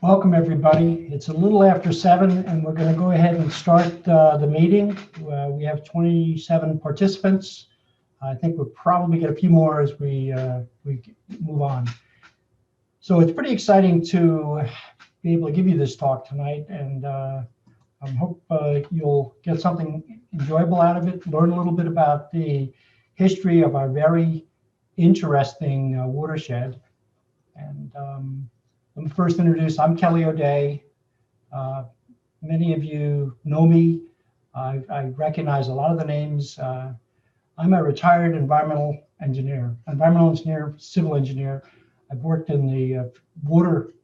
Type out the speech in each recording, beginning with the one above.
Welcome, everybody. It's a little after 7, and we're going to go ahead and start the meeting. We have 27 participants. I think we'll probably get a few more as we move on. So it's pretty exciting to be able to give you this talk tonight, and I hope you'll get something enjoyable out of it, learn a little bit about the history of our very interesting watershed. And let me first introduce, I'm Kelly O'Day. Many of you know me. I recognize a lot of the names. I'm a retired environmental engineer, civil engineer. I've worked in the water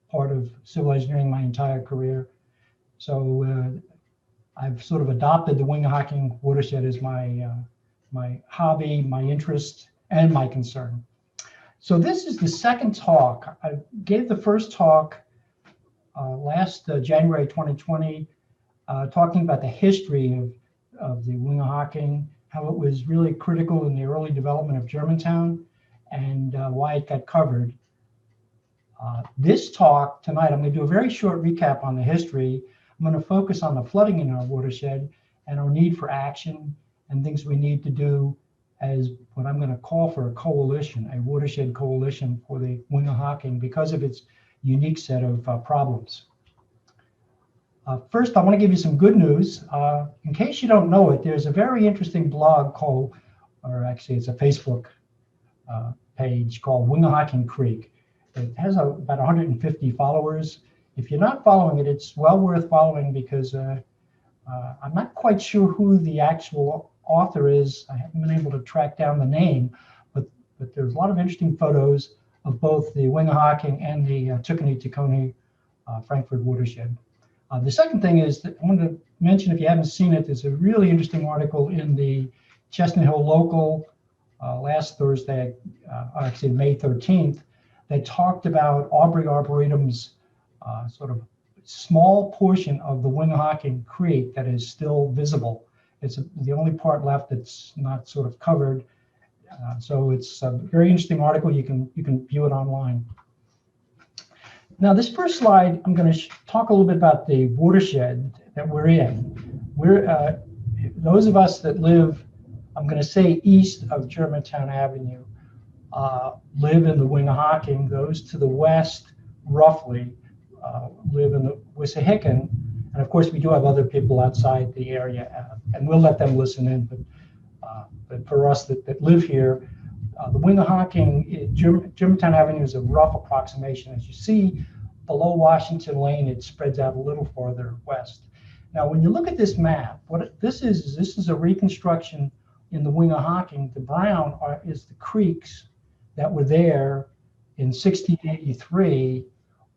part of civil engineering my entire career. So I've sort of adopted the Wingohocking watershed as my hobby, my interest, and my concern. So this is the second talk. I gave the first talk last January 2020, talking about the history of the Wingohocking, how it was really critical in the early development of Germantown, and why it got covered. This talk tonight, I'm going to do a very short recap on the history. I'm going to focus on the flooding in our watershed and our need for action and things we need to do as what I'm going to call for a coalition, a watershed coalition for the Wingohocking because of its unique set of problems. First, I want to give you some good news. In case you don't know it, there's a very interesting blog called, or actually it's a Facebook page called Wingohocking Creek. It has about 150 followers. If you're not following it, it's well worth following because I'm not quite sure who the actual author is. I haven't been able to track down the name, but there's a lot of interesting photos of both the Wingohocking and the Tacony Frankfurt watershed. The second thing is that I wanted to mention, if you haven't seen it, there's a really interesting article in the Chestnut Hill Local last Thursday, actually May 13th, that talked about Aubrey Arboretum's sort of small portion of the Wingohocking Creek that is still visible. It's the only part left that's not sort of covered. So it's a very interesting article. You can view it online. Now, this first slide, I'm going to talk a little bit about the watershed that we're in. We're those of us that live, I'm going to say east of Germantown Avenue, live in the Wingohocking. Those to the west, roughly, live in the Wissahickon. And of course, we do have other people outside the area, and we'll let them listen in. But for us that live here, the Wingohocking, Germantown Avenue is a rough approximation. As you see, below Washington Lane, it spreads out a little farther west. Now, when you look at this map, what this is a reconstruction in the Wingohocking. The brown is the creeks that were there in 1683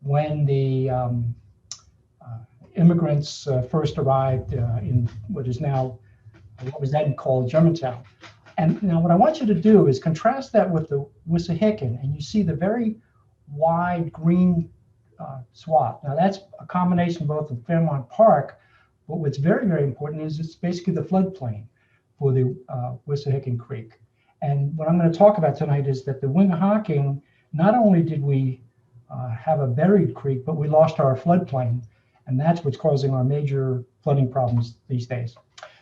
when the immigrants first arrived in what was then called Germantown. And now what I want you to do is contrast that with the Wissahickon, and you see the very wide green swath. Now that's a combination both of Fairmount Park, but what's very, very important is it's basically the floodplain for the Wissahickon Creek. And what I'm going to talk about tonight is that the Wingohocking, not only did we have a buried creek, but we lost our floodplain. And that's what's causing our major flooding problems these days.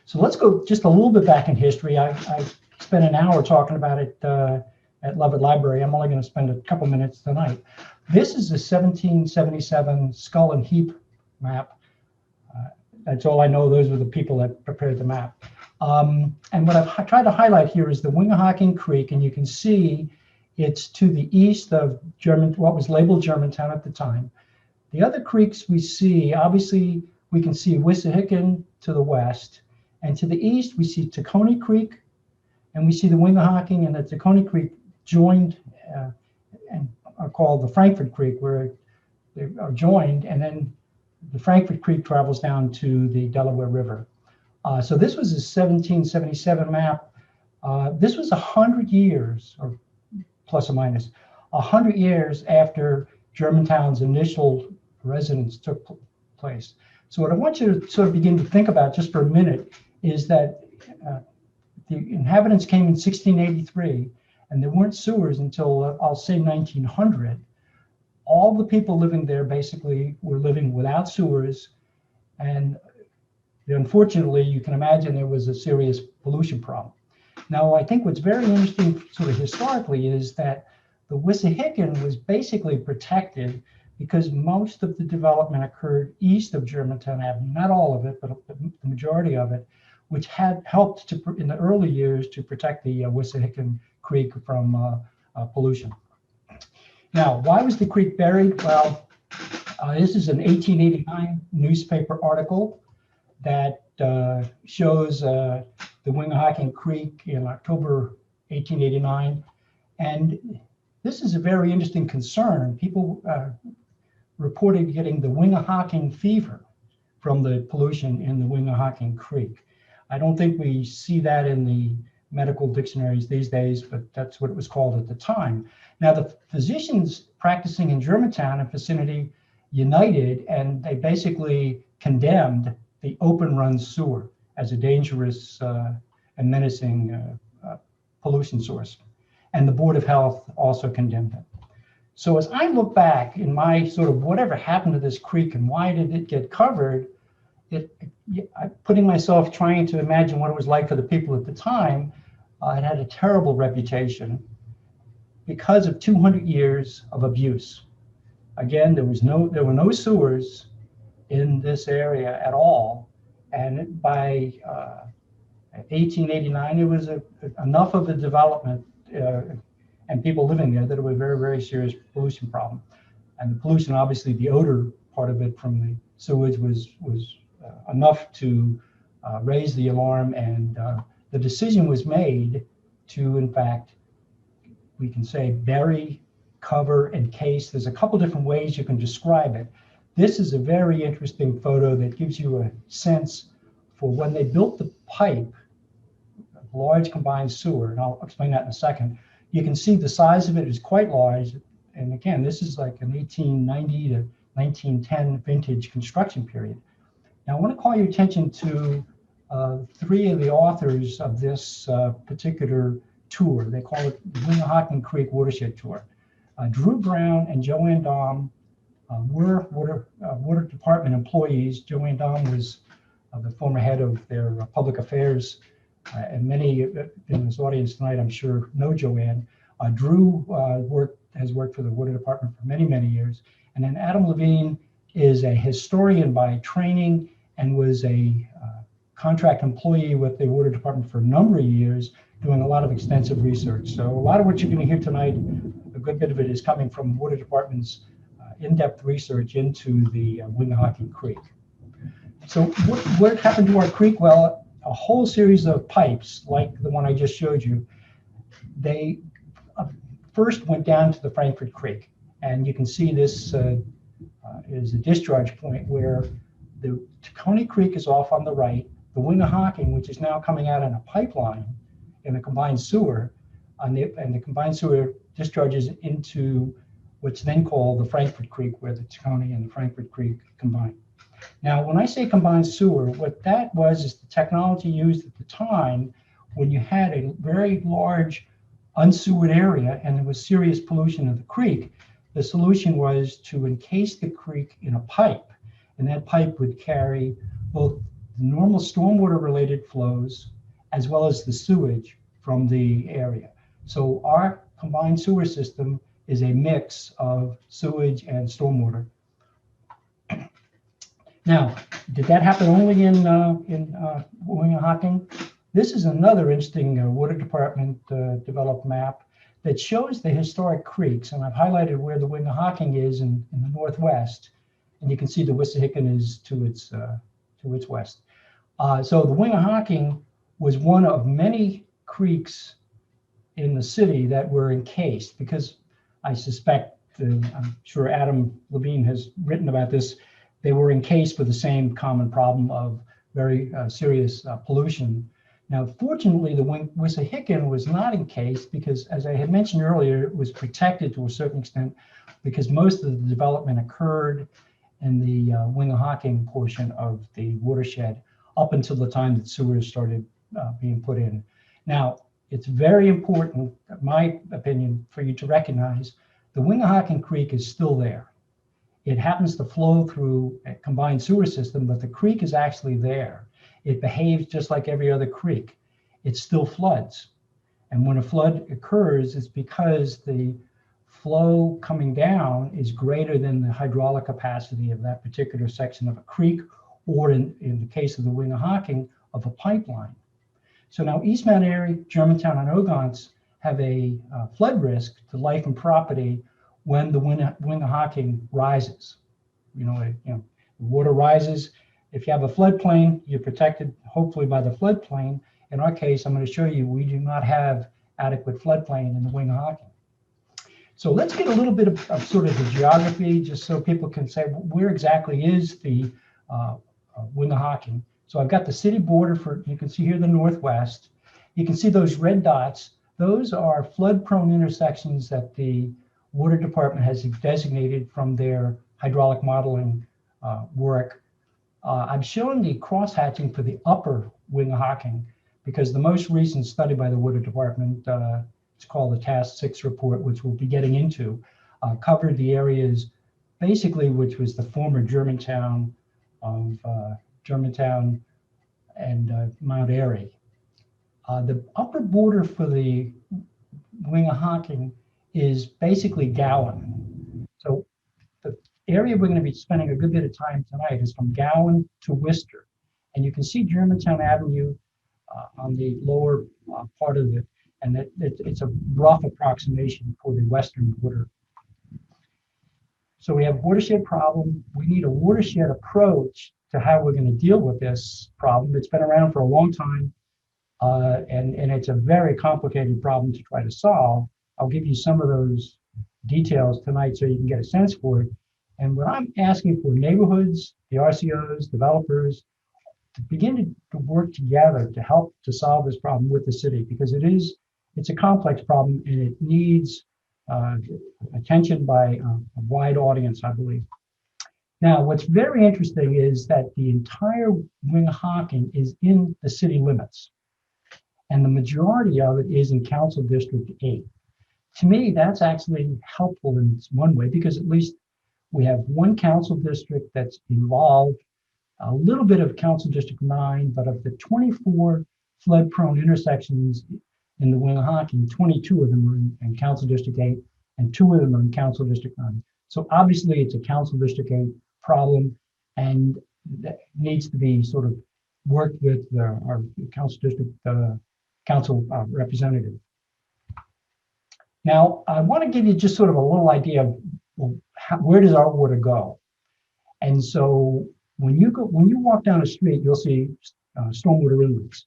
So let's go just a little bit back in history. I spent an hour talking about it at Lovett Library. I'm only going to spend a couple minutes tonight. This is a 1777 skull and heap map. That's all I know. Those were the people that prepared the map. And what I've tried to highlight here is the Wingohocking Creek, and you can see it's to the east of what was labeled Germantown at the time. The other creeks we see, obviously, we can see Wissahickon to the west, and to the east we see Tacony Creek, and we see the Wingohocking and the Tacony Creek joined and are called the Frankfurt Creek, where they are joined, and then the Frankfurt Creek travels down to the Delaware River. So this was a 1777 map. This was 100 years, or plus or minus, 100 years after Germantown's initial residence took place. So what I want you to sort of begin to think about just for a minute is that the inhabitants came in 1683, and there weren't sewers until, I'll say 1900. all the people living there basically were living without sewers, and unfortunately, you can imagine there was a serious pollution problem. Now, I think what's very interesting sort of historically is that the Wissahickon was basically protected because most of the development occurred east of Germantown Avenue, not all of it, but the majority of it, which had helped to, in the early years, to protect the Wissahickon Creek from pollution. Now, why was the creek buried? Well, this is an 1889 newspaper article that shows the Wingohocking Creek in October 1889. And this is a very interesting concern. People reported getting the Wingohocking fever from the pollution in the Wingohocking Creek. I don't think we see that in the medical dictionaries these days, but that's what it was called at the time. Now, the physicians practicing in Germantown and vicinity united, and they basically condemned the open run sewer as a dangerous and menacing pollution source. And the Board of Health also condemned it. So as I look back in my sort of whatever happened to this creek and why did it get covered, I'm putting myself trying to imagine what it was like for the people at the time. It had a terrible reputation because of 200 years of abuse. Again, there were no sewers in this area at all, and by 1889, there was enough of a development and people living there that it was a very, very serious pollution problem. And the pollution, obviously, the odor part of it from the sewage was enough to raise the alarm, and the decision was made to, in fact, we can say bury, cover, encase. There's a couple different ways you can describe it. This is a very interesting photo that gives you a sense for when they built the pipe, large combined sewer, and I'll explain that in a second. You can see the size of it is quite large. And again, this is like an 1890 to 1910 vintage construction period. Now, I want to call your attention to three of the authors of this particular tour. They call it the Wingohocking Creek Watershed Tour. Drew Brown and Joanne Dahm were water department employees. Joanne Dahm was the former head of their public affairs, and many in this audience tonight, I'm sure, know Joanne. Drew has worked for the water department for many, many years. And then Adam Levine is a historian by training and was a contract employee with the water department for a number of years, doing a lot of extensive research. So a lot of what you're going to hear tonight, a good bit of it is coming from water department's in-depth research into the Wingohocking Creek. So what happened to our creek? Well, a whole series of pipes, like the one I just showed you, they first went down to the Frankfort Creek. And you can see this is a discharge point where the Tacony Creek is off on the right, the Wingohocking, which is now coming out in a pipeline in a combined sewer, and the combined sewer discharges into what's then called the Frankfort Creek, where the Tacony and the Frankfort Creek combine. Now, when I say combined sewer, what that was is the technology used at the time when you had a very large unsewered area and there was serious pollution of the creek. The solution was to encase the creek in a pipe, and that pipe would carry both the normal stormwater related flows as well as the sewage from the area. So our combined sewer system is a mix of sewage and stormwater. Now, did that happen only in Wingohocking? This is another interesting water department developed map that shows the historic creeks, and I've highlighted where the Wingohocking is in the northwest, and you can see the Wissahickon is to its west. So the Wingohocking was one of many creeks in the city that were encased, because I suspect, I'm sure Adam Levine has written about this, they were encased for the same common problem of very serious pollution. Now, fortunately, the Wissahickon was not encased because, as I had mentioned earlier, it was protected to a certain extent because most of the development occurred in the Wingohocking portion of the watershed up until the time that sewers started being put in. Now, it's very important, in my opinion, for you to recognize The Wingohocking Creek is still there. It happens to flow through a combined sewer system, but the creek is actually there. It behaves just like every other creek. It still floods. And when a flood occurs, it's because the flow coming down is greater than the hydraulic capacity of that particular section of a creek, or in the case of the Wingohocking, of a pipeline. So now East Mount Airy, Germantown, and Ogontz have a flood risk to life and property when the Wingohocking rises. The water rises. If you have a floodplain, you're protected hopefully by the floodplain. In our case, I'm going to show you we do not have adequate floodplain in the Wingohocking. So let's get a little bit of sort of the geography, just so people can say where exactly is the Wingohocking. So I've got the city border you can see here the northwest. You can see those red dots. Those are flood-prone intersections that the Water Department has designated from their hydraulic modeling work. I'm showing the cross-hatching for the upper Wingohocking because the most recent study by the Water Department, it's called the Task 6 report, which we'll be getting into, covered the areas basically which was the former Germantown and Mount Airy. The upper border for the Wingohocking is basically Gowan. So the area we're going to be spending a good bit of time tonight is from Gowan to Worcester. And you can see Germantown Avenue on the lower part of it, and it's a rough approximation for the western border. So we have a watershed problem. We need a watershed approach to how we're going to deal with this problem. It's been around for a long time, and it's a very complicated problem to try to solve. I'll give you some of those details tonight so you can get a sense for it. And what I'm asking for neighborhoods, the RCOs, developers, to begin to work together to help to solve this problem with the city, because it's a complex problem and it needs attention by a wide audience, I believe. Now, what's very interesting is that the entire Wingohocking is in the city limits, and the majority of it is in Council District 8. To me, that's actually helpful in one way, because at least we have one council district that's involved, a little bit of Council District 9, but of the 24 flood-prone intersections in the Wingohocking, 22 of them are in Council District 8, and 2 of them are in Council District 9. So obviously it's a Council District 8 problem, and that needs to be sort of worked with our Council District Council representative. Now, I want to give you just sort of a little idea of where does our water go. And so when you walk down the street, you'll see stormwater inlets.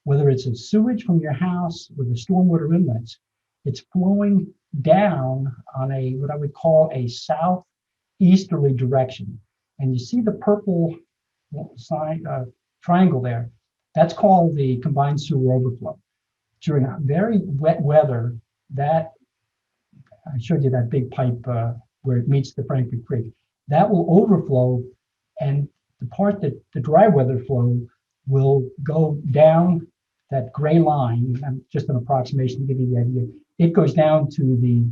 Whether it's a sewage from your house or the stormwater inlets, it's flowing down on what I would call a southeasterly direction. And you see the purple triangle there. That's called the combined sewer overflow. During very wet weather, I showed you that big pipe where it meets the Frankfurt Creek. That will overflow, and the part that the dry weather flow will go down that gray line, just an approximation to give you the idea. It goes down to the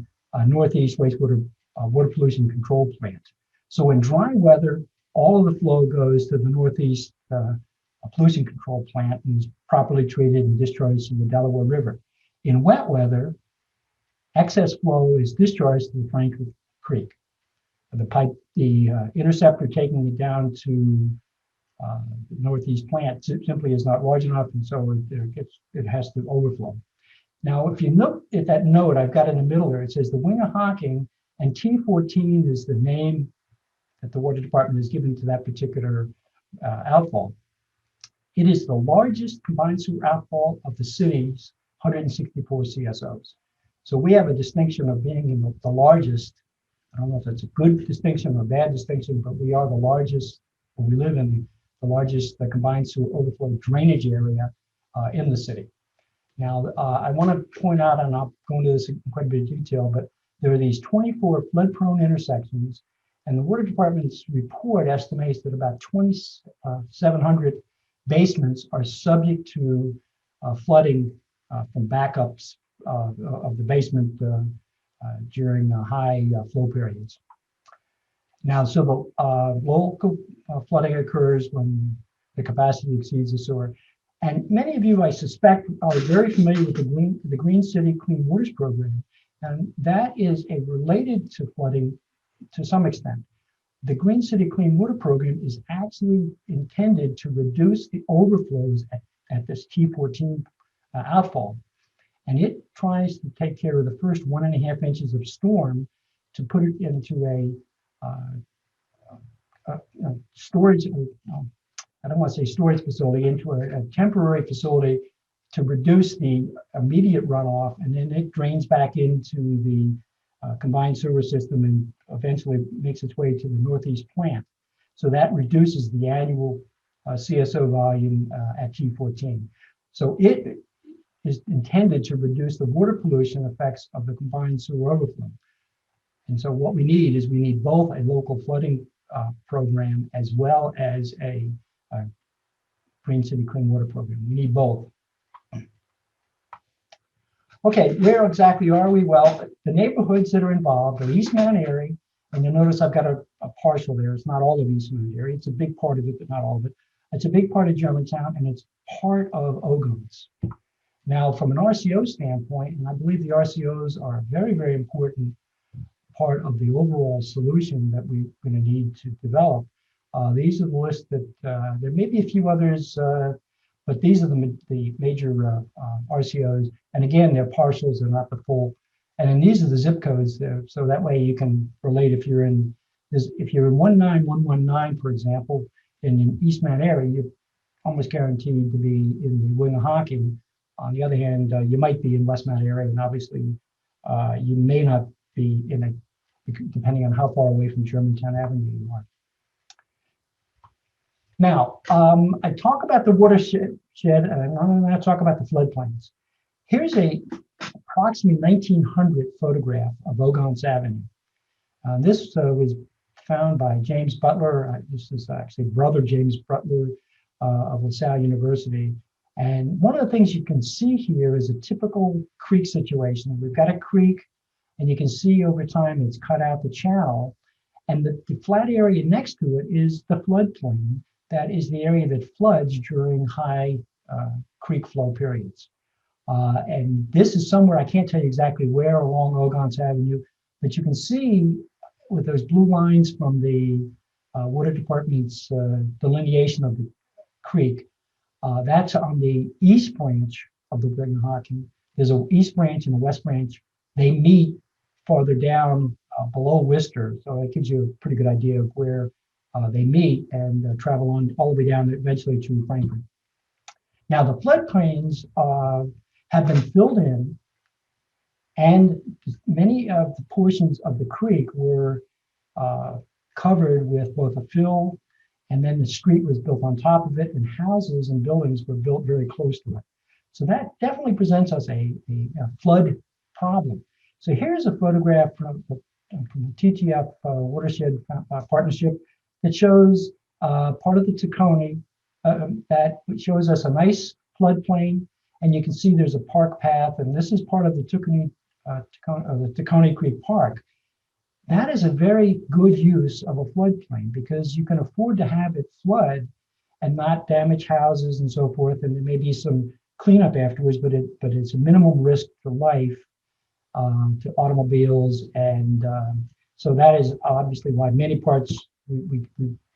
Northeast Wastewater Water Pollution Control Plant. So in dry weather, all of the flow goes to the Northeast Pollution Control Plant and is properly treated and discharged to the Delaware River. In wet weather, excess flow is discharged to the Frankfurt Creek. The interceptor taking it down to the Northeast plant simply is not large enough, and so it has to overflow. Now, if you look at that note I've got in the middle there, it says the Wingohocking, and T14 is the name that the Water Department has given to that particular outfall. It is the largest combined sewer outfall of the city's 164 CSOs. So we have a distinction of being in the largest. I don't know if that's a good distinction or a bad distinction, but we are the largest, we live in the largest combined sewer overflow drainage area in the city. Now, I want to point out, and I'll go into this in quite a bit of detail, but there are these 24 flood-prone intersections, and the Water Department's report estimates that about 2,700 basements are subject to flooding from backups of the basement during high flow periods. Now, so the local flooding occurs when the capacity exceeds the sewer. And many of you, I suspect, are very familiar with the Green City Clean Waters Program. And that is related to flooding to some extent. The Green City Clean Water Program is actually intended to reduce the overflows at this T14 outfall. And it tries to take care of the first 1.5 inches of storm to put it into a storage, I don't want to say storage facility, into a temporary facility to reduce the immediate runoff, and then it drains back into the combined sewer system and eventually makes its way to the northeast plant. So that reduces the annual CSO volume at T14. So it is intended to reduce the water pollution effects of the combined sewer overflow. And so what we need both a local flooding program as well as a Green City Clean Water Program. We need both. Okay, where exactly are we? Well, the neighborhoods that are involved are East Mount Airy, and you'll notice I've got a partial there. It's not all of East Mount Airy. It's a big part of it, but not all of it. It's a big part of Germantown, and it's part of Ogontz. Now, from an RCO standpoint, and I believe the RCOs are a very, very important part of the overall solution that we're going to need to develop. These are the list that there may be a few others, but these are the major RCOs. And again, they're partials, they're not the full. And then these are the zip codes there, so that way you can relate if you're in 19119, for example, in East Mount Airy, you're almost guaranteed to be in the Wingohocking. On the other hand, you might be in West Mount Airy, and obviously you may not be depending on how far away from Germantown Avenue you are. Now, I talk about the watershed, and I'm going to talk about the floodplains. Here's a approximately 1900 photograph of Ogontz Avenue. This was found by James Butler. This is actually brother James Butler of LaSalle University. And one of the things you can see here is a typical creek situation. We've got a creek, and you can see over time it's cut out the channel. And the flat area next to it is the floodplain. That is the area that floods during high creek flow periods. And this is somewhere, I can't tell you exactly where along Ogontz Avenue, but you can see with those blue lines from the Water Department's delineation of the creek, that's on the east branch of the Wingohocking. There's an east branch and a west branch. They meet farther down below Worcester, so it gives you a pretty good idea of where they meet and travel on all the way down eventually to Frankfurt. Now the floodplains have been filled in, and many of the portions of the creek were covered with both a fill, and then the street was built on top of it, and houses and buildings were built very close to it. So that definitely presents us a flood problem. So here's a photograph from the TTF Watershed Partnership that shows part of the Tacony that shows us a nice floodplain, and you can see there's a park path, and this is part of the Tacony Creek Park. That is a very good use of a floodplain because you can afford to have it flood and not damage houses and so forth, and there may be some cleanup afterwards, but it's a minimum risk to life, to automobiles, and so that is obviously why many parts we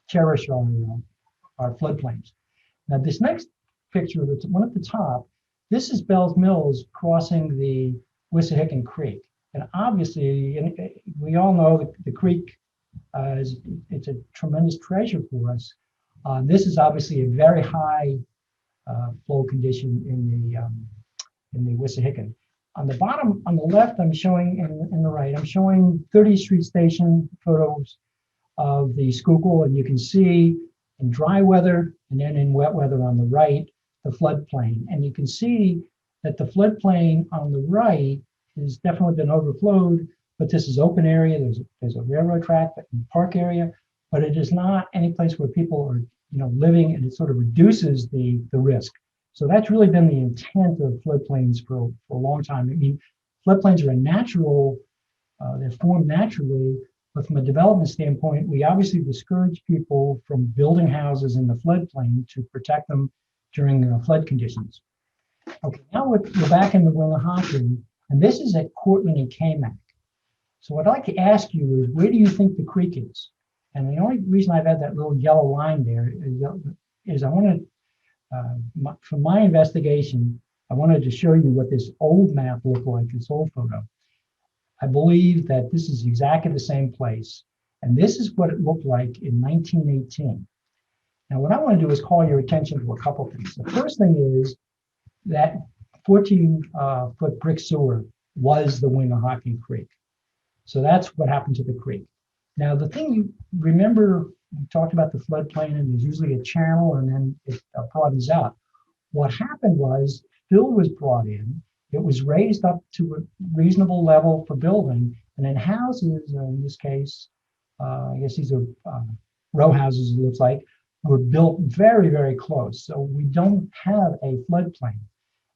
cherish our floodplains. Now this next picture, the one at the top, this is Bells Mills crossing the Wissahickon Creek. And obviously, we all know that the creek it's a tremendous treasure for us. This is obviously a very high flow condition in the Wissahickon. On the bottom, on the left, I'm showing, in the right, I'm showing 30th Street Station photos of the Schuylkill, and you can see in dry weather and then in wet weather on the right, the floodplain. And you can see that the floodplain on the right has definitely been overflowed, but this is open area. There's a railroad track and park area, but it is not any place where people are living, and it sort of reduces the risk. So that's really been the intent of floodplains for a long time. I mean, floodplains are a natural They're formed naturally, but from a development standpoint, we obviously discourage people from building houses in the floodplain to protect them during flood conditions. Okay, now we're back in the Wingohocking, and this is at Cortland and Kamak. So what I'd like to ask you is, where do you think the creek is? And the only reason I've had that little yellow line there is I wanted, from my investigation, I wanted to show you what this old map looked like, this old photo. I believe that this is exactly the same place. And this is what it looked like in 1918. Now, what I want to do is call your attention to a couple things. The first thing is that 14-foot brick sewer was the Wingohocking Creek. So that's what happened to the creek. Now, the thing you remember, we talked about the floodplain, and there's usually a channel, and then it broadens out. What happened was fill was brought in. It was raised up to a reasonable level for building, and then houses, in this case, I guess these are row houses, it looks like, were built very, very close. So we don't have a floodplain.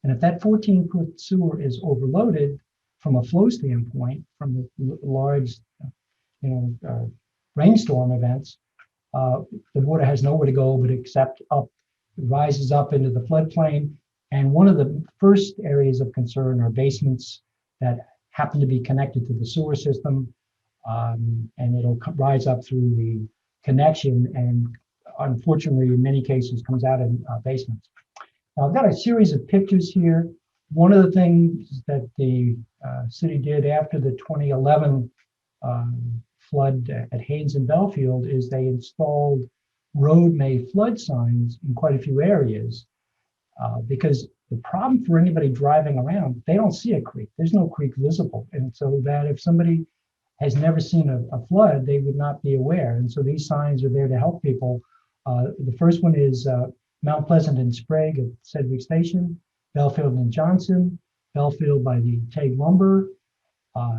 And if that 14-foot sewer is overloaded from a flow standpoint, from the large, rainstorm events, the water has nowhere to go but except up, rises up into the floodplain. And one of the first areas of concern are basements that happen to be connected to the sewer system, and it'll rise up through the connection, and unfortunately, in many cases, comes out in basements. Now, I've got a series of pictures here. One of the things that the city did after the 2011 flood at Haynes and Belfield is they installed road may flood signs in quite a few areas, because the problem for anybody driving around, they don't see a creek. There's no creek visible. And so that if somebody has never seen a flood, they would not be aware. And so these signs are there to help people. The first one is Mount Pleasant and Sprague at Sedgwick Station, Belfield and Johnson, Belfield by the Tague Lumber,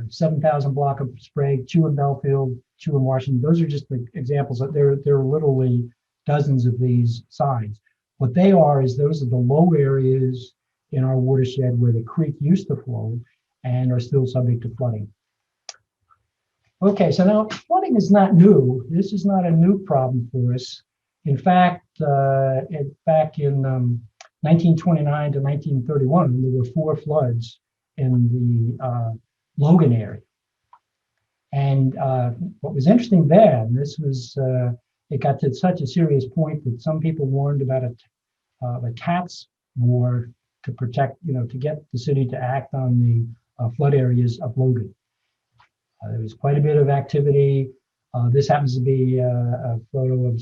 7,000 block of Sprague, 2 in Belfield, 2 in Washington. Those are just the examples. There are literally dozens of these signs. What they are is those are the low areas in our watershed where the creek used to flow and are still subject to flooding. Okay, so now flooding is not new. This is not a new problem for us. In fact, back in 1929 to 1931, there were 4 floods in the Logan area. And what was interesting then, this was, it got to such a serious point that some people warned about a tax war to protect, to get the city to act on the flood areas of Logan. There was quite a bit of activity. This happens to be a photo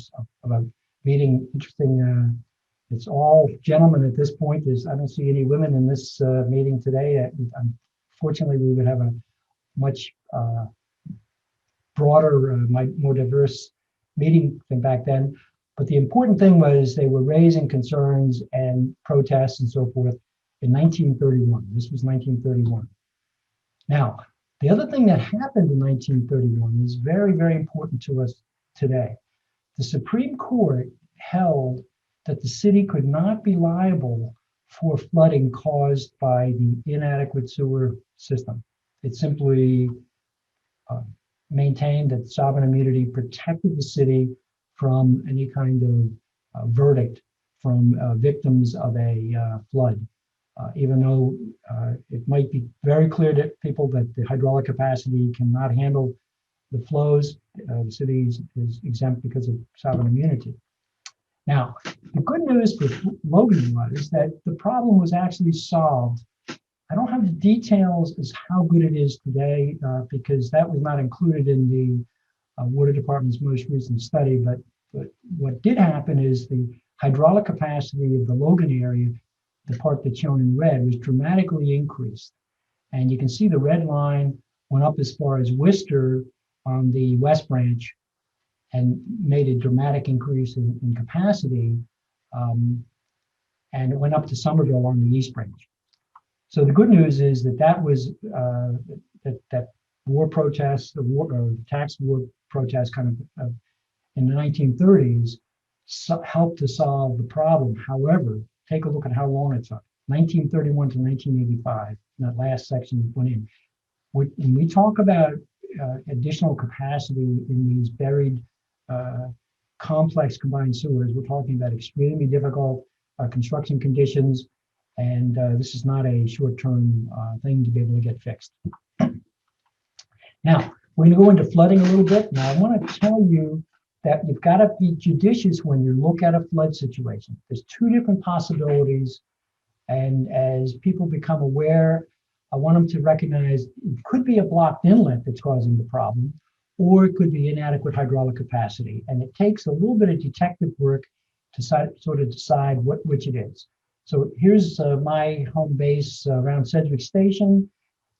of a meeting. Interesting. It's all gentlemen at this point. I don't see any women in this meeting today. Unfortunately, we would have a much broader, more diverse meeting than back then. But the important thing was they were raising concerns and protests and so forth in 1931. This was 1931. Now, the other thing that happened in 1931 is very, very important to us today. The Supreme Court held that the city could not be liable for flooding caused by the inadequate sewer system. It simply maintained that sovereign immunity protected the city from any kind of verdict from victims of a flood. Even though it might be very clear to people that the hydraulic capacity cannot handle the flows, the city is exempt because of sovereign immunity. Now, the good news for Logan was that the problem was actually solved. I don't have the details as how good it is today because that was not included in the Water Department's most recent study, but what did happen is the hydraulic capacity of the Logan area, the part that's shown in red, was dramatically increased. And you can see the red line went up as far as Worcester on the West Branch and made a dramatic increase in capacity. And it went up to Somerville on the East Branch. So the good news is that was that war protests, the tax war protests kind of in the 1930s helped to solve the problem. However, take a look at how long it took. 1931 to 1985, that last section went in. When we talk about additional capacity in these buried complex combined sewers, we're talking about extremely difficult construction conditions, and this is not a short-term thing to be able to get fixed. Now, we're going to go into flooding a little bit. Now, I want to tell you that you've got to be judicious when you look at a flood situation. There's two different possibilities, and as people become aware, I want them to recognize it could be a blocked inlet that's causing the problem, or it could be inadequate hydraulic capacity. And it takes a little bit of detective work to sort of decide which it is. So here's my home base around Sedgwick Station.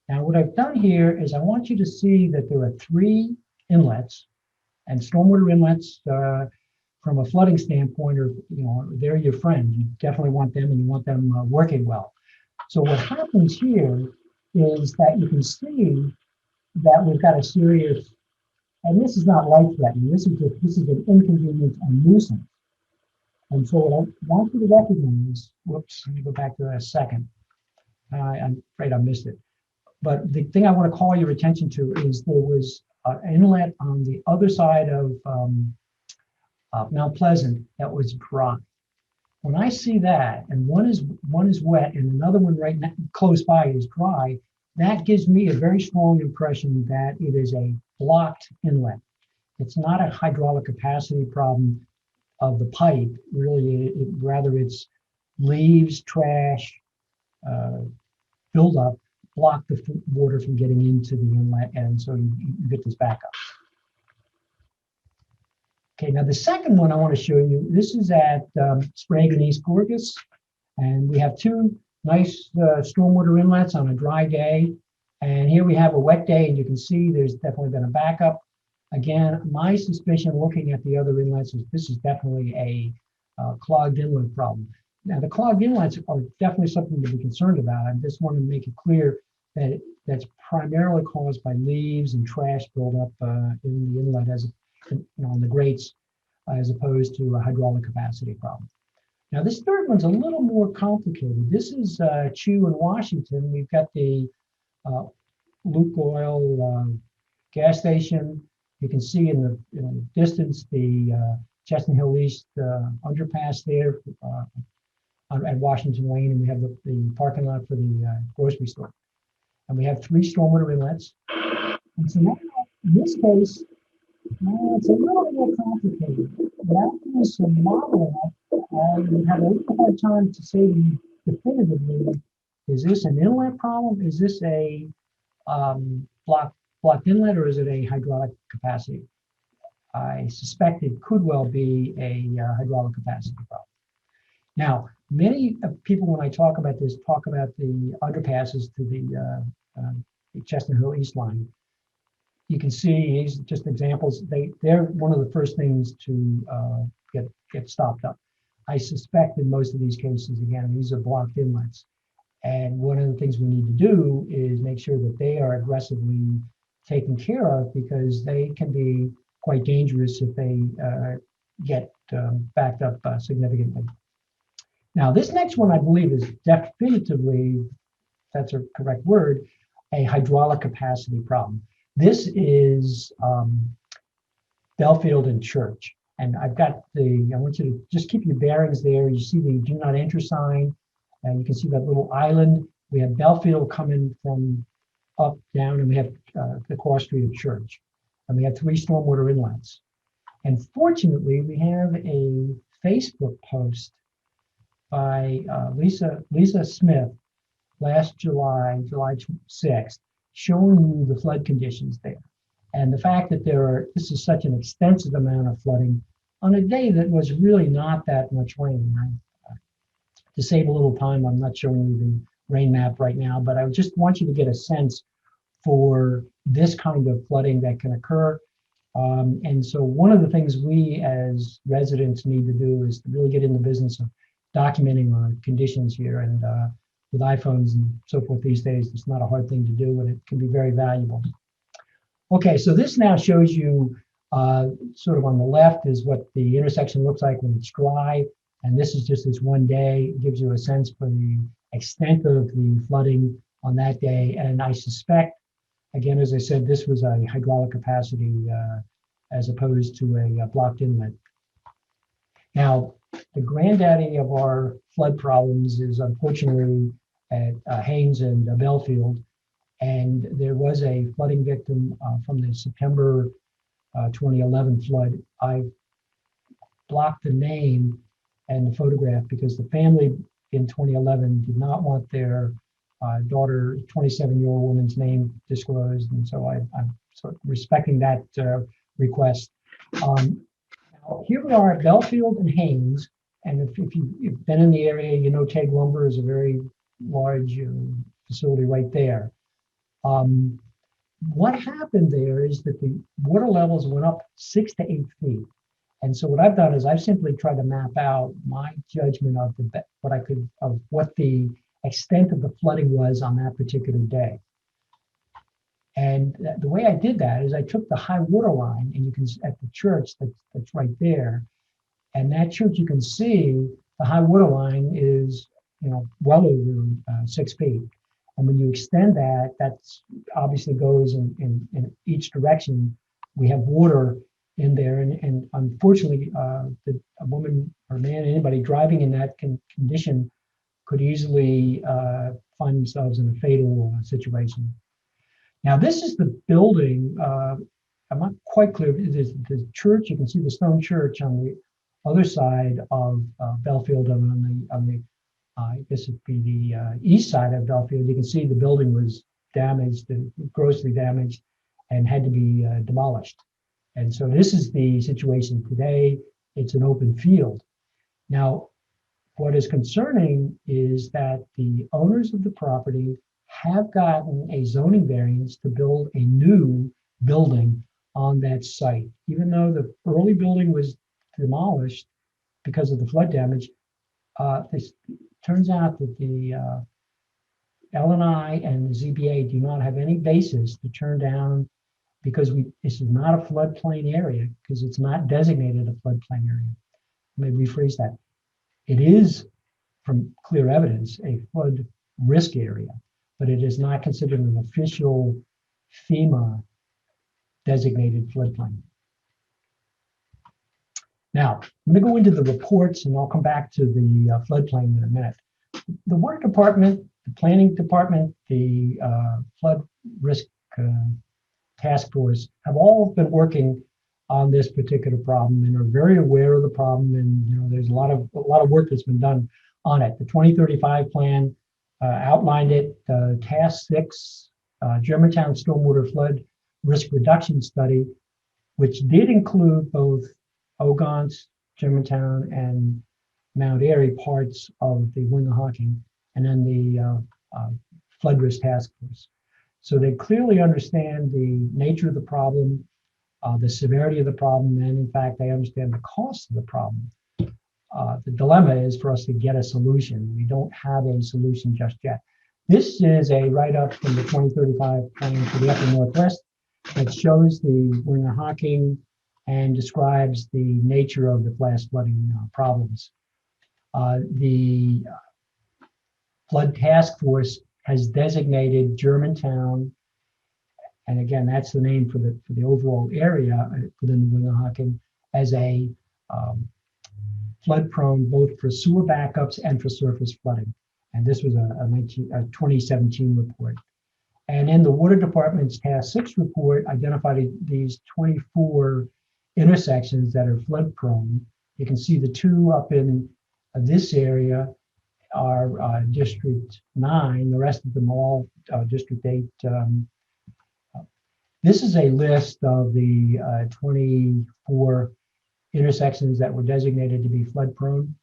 Now, what I've done here is I want you to see that there are 3 inlets, and stormwater inlets from a flooding standpoint are, they're your friend. You definitely want them, and you want them working well. So what happens here is that you can see that we've got a serious, and this is not life-threatening. This is an inconvenience and nuisance. And so what I want you to recognize, whoops, let me go back to that a second. I'm afraid I missed it. But the thing I want to call your attention to is there was an inlet on the other side of Mount Pleasant that was dry. When I see that, and one is wet and another one right close by is dry, that gives me a very strong impression that it is a blocked inlet. It's not a hydraulic capacity problem of the pipe. Really, rather it's leaves, trash, buildup, block the water from getting into the inlet, and so you get this backup. Okay, now the second one I want to show you, this is at Sprague and East Gorgas, and we have 2 nice stormwater inlets on a dry day, and here we have a wet day, and you can see there's definitely been a backup. Again, my suspicion looking at the other inlets is this is definitely a clogged inlet problem. Now, the clogged inlets are definitely something to be concerned about. I just want to make it clear that that's primarily caused by leaves and trash buildup in the inlet, as on the grates, as opposed to a hydraulic capacity problem. Now, this third one's a little more complicated. This is Chew in Washington. We've got the Luke Oil gas station. You can see in the distance the Chestnut Hill East underpass there at Washington Lane, and we have the parking lot for the grocery store. And we have 3 stormwater inlets. And so now, in this case, it's a little more complicated. Without doing some modeling, I would have a little hard time to say definitively, is this an inlet problem? Is this a blocked inlet, or is it a hydraulic capacity? I suspect it could well be a hydraulic capacity problem. Now, many people, when I talk about this, talk about the underpasses to the Chestnut Hill East line. You can see these just examples. They're one of the first things to get stopped up. I suspect in most of these cases, again, these are blocked inlets. And one of the things we need to do is make sure that they are aggressively taken care of, because they can be quite dangerous if they get backed up significantly. Now, this next one, I believe, is definitively, that's a correct word, a hydraulic capacity problem. This is Belfield and Church. And I've got I want you to just keep your bearings there. You see the do not enter sign, and you can see that little island. We have Belfield coming from up, down, and we have the cross street of Church. And we have 3 stormwater inlets. And fortunately, we have a Facebook post by Lisa Smith last July 6th, showing you the flood conditions there. And the fact that this is such an extensive amount of flooding on a day that was really not that much rain. To save a little time, I'm not showing you the rain map right now, but I just want you to get a sense for this kind of flooding that can occur. And so one of the things we as residents need to do is to really get in the business of documenting our conditions here. And with iPhones and so forth these days, it's not a hard thing to do, and it can be very valuable. Okay, so this now shows you sort of on the left is what the intersection looks like when it's dry. And this is just this one day. It gives you a sense for the extent of the flooding on that day. And I suspect, Again, as I said, this was a hydraulic capacity as opposed to a blocked inlet. Now, the granddaddy of our flood problems is unfortunately at Haynes and Belfield. And there was a flooding victim from the September 2011 flood. I blocked the name and the photograph because the family in 2011 did not want their daughter, 27-year-old woman's name disclosed. And so I'm sort of respecting that request. Now here we are at Belfield and Haynes. And if you've been in the area, you know Teg Lumber is a very large facility right there. What happened there is that the water levels went up 6 to 8 feet. And so what I've done is I've simply tried to map out my judgment of what the extent of the flooding was on that particular day. And the way I did that is I took the high water line, and you can at the church that's right there, and that church you can see the high water line is well over 6 feet. And when you extend that, that's obviously goes in each direction. We have water in there, and unfortunately, a woman or man, anybody driving in that condition could easily find themselves in a fatal situation. Now, this is the building. I'm not quite clear. The church, you can see the stone church on the other side of Belfield, on the I guess it'd be the east side of Belfield. You can see the building was damaged, grossly damaged, and had to be demolished. And so this is the situation today. It's an open field. Now, what is concerning is that the owners of the property have gotten a zoning variance to build a new building on that site. Even though the early building was demolished because of the flood damage, this turns out that the LNI and the ZBA do not have any basis to turn down, because this is not a floodplain area, because it's not designated a floodplain area. Let me rephrase that. It is, from clear evidence, a flood risk area, but it is not considered an official FEMA designated floodplain. Now, I'm going to go into the reports, and I'll come back to the floodplain in a minute. The water department, the planning department, the flood risk task force have all been working on this particular problem and are very aware of the problem. And there's a lot of work that's been done on it. The 2035 plan outlined it. Task 6, Germantown Stormwater Flood Risk Reduction Study, which did include both Ogontz, Germantown, and Mount Airy parts of the Wingohocking, and then the flood risk task force. So they clearly understand the nature of the problem, the severity of the problem, and in fact, they understand the cost of the problem. The dilemma is for us to get a solution. We don't have a solution just yet. This is a write-up from the 2035 plan for the Upper Northwest that shows the Wingohocking and describes the nature of the flash flooding problems. The flood task force has designated Germantown, and again, that's the name for the overall area within the Wingohocking, as a flood prone both for sewer backups and for surface flooding. And this was a 2017 report. And in the water department's task 6 report identified these 24 intersections that are flood prone. You can see the 2 up in this area are District 9, the rest of them all District 8. This is a list of the 24 intersections that were designated to be flood prone.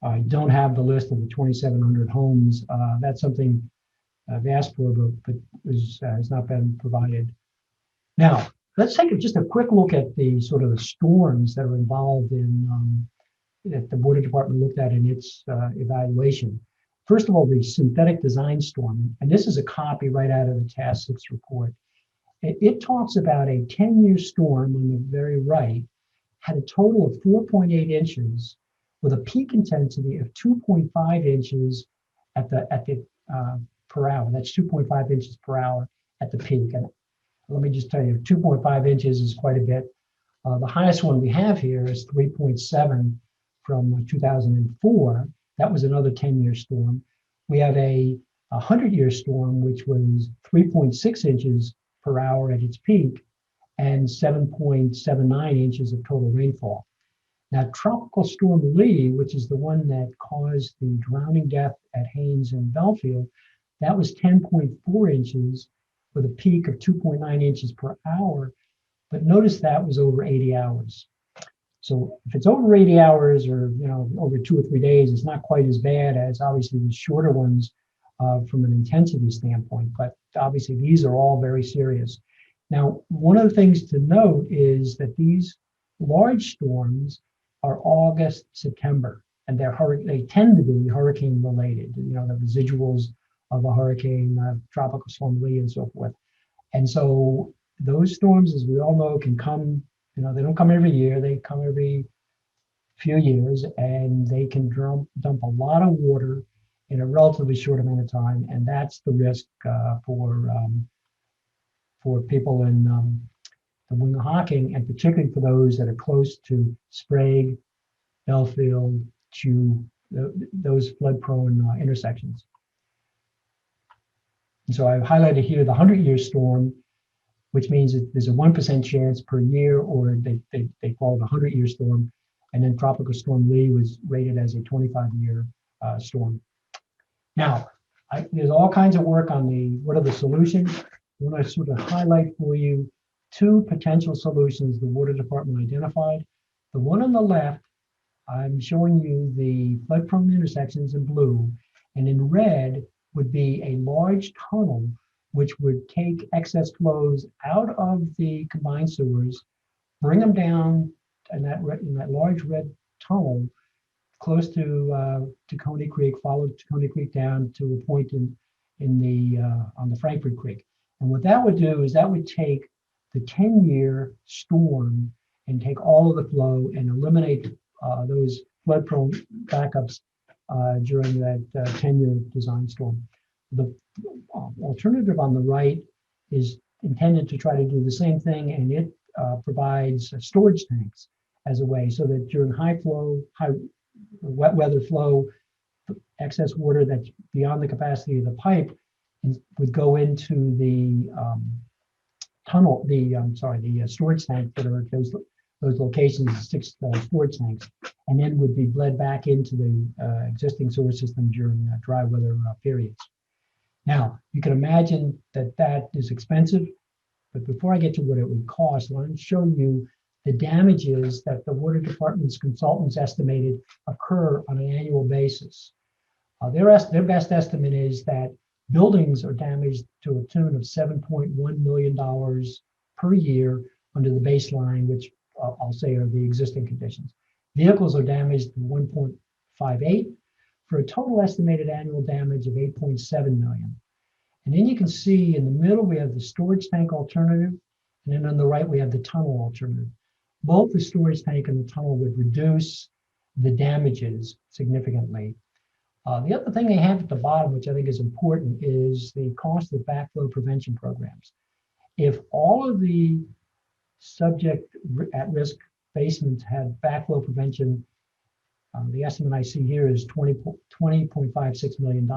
I don't have the list of the 2,700 homes. That's something I've asked for, but has not been provided. Now, let's take just a quick look at the sort of the storms that are involved in that the water department looked at in its evaluation. First of all, the synthetic design storm, and this is a copy right out of the Task 6 report. It talks about a 10-year storm on the very right, had a total of 4.8 inches with a peak intensity of 2.5 inches at the per hour. That's 2.5 inches per hour. at the peak. And let me just tell you, 2.5 inches is quite a bit. The highest one we have here is 3.7 from 2004. That was another 10-year storm. We have a 100-year storm, which was 3.6 inches per hour at its peak and 7.79 inches of total rainfall. Now, Tropical Storm Lee, which is the one that caused the drowning death at Haynes and Belfield, that was 10.4 inches with a peak of 2.9 inches per hour. But notice that was over 80 hours. So if it's over 80 hours or over 2 or 3 days, it's not quite as bad as obviously the shorter ones from an intensity standpoint. But obviously these are all very serious. Now, one of the things to note is that these large storms are August, September, and they tend to be hurricane related, the residuals of a hurricane, Tropical Storm Lee and so forth. And so those storms, as we all know, can come, they don't come every year, they come every few years, and they can dump a lot of water in a relatively short amount of time. And that's the risk for people in the Wingohocking, and particularly for those that are close to Sprague, Belfield, to those flood-prone intersections. And so I've highlighted here the 100-year storm, which means that there's a 1% chance per year, or they call it a 100-year storm. And then Tropical Storm Lee was rated as a 25-year storm. Now, there's all kinds of work on what are the solutions. I want to sort of highlight for you 2 potential solutions the Water Department identified. The one on the left, I'm showing you the flood-prone intersections in blue, and in red would be a large tunnel which would take excess flows out of the combined sewers, bring them down in that large red tunnel close to Coney Creek, follow Coney Creek down to a point on the Frankfurt Creek. And what that would do is that would take the 10-year storm and take all of the flow and eliminate those flood-prone backups during that 10-year design storm. The alternative on the right is intended to try to do the same thing, and it provides storage tanks as a way so that during high wet weather flow, excess water that's beyond the capacity of the pipe would go into the storage tank that are at those locations, 6 storage tanks, and then would be bled back into the existing sewer system during dry weather periods. Now, you can imagine that is expensive, but before I get to what it would cost, I want to show you the damages that the Water Department's consultants estimated occur on an annual basis. Their best estimate is that buildings are damaged to a tune of $7.1 million per year under the baseline, which I'll say are the existing conditions. Vehicles are damaged to 1.58 for a total estimated annual damage of 8.7 million. And then you can see in the middle, we have the storage tank alternative. And then on the right, we have the tunnel alternative. Both the storage tank and the tunnel would reduce the damages significantly. The other thing they have at the bottom, which I think is important, is the cost of backflow prevention programs. If all of the subject at-risk basements had backflow prevention, the estimate I see here is $20.56 million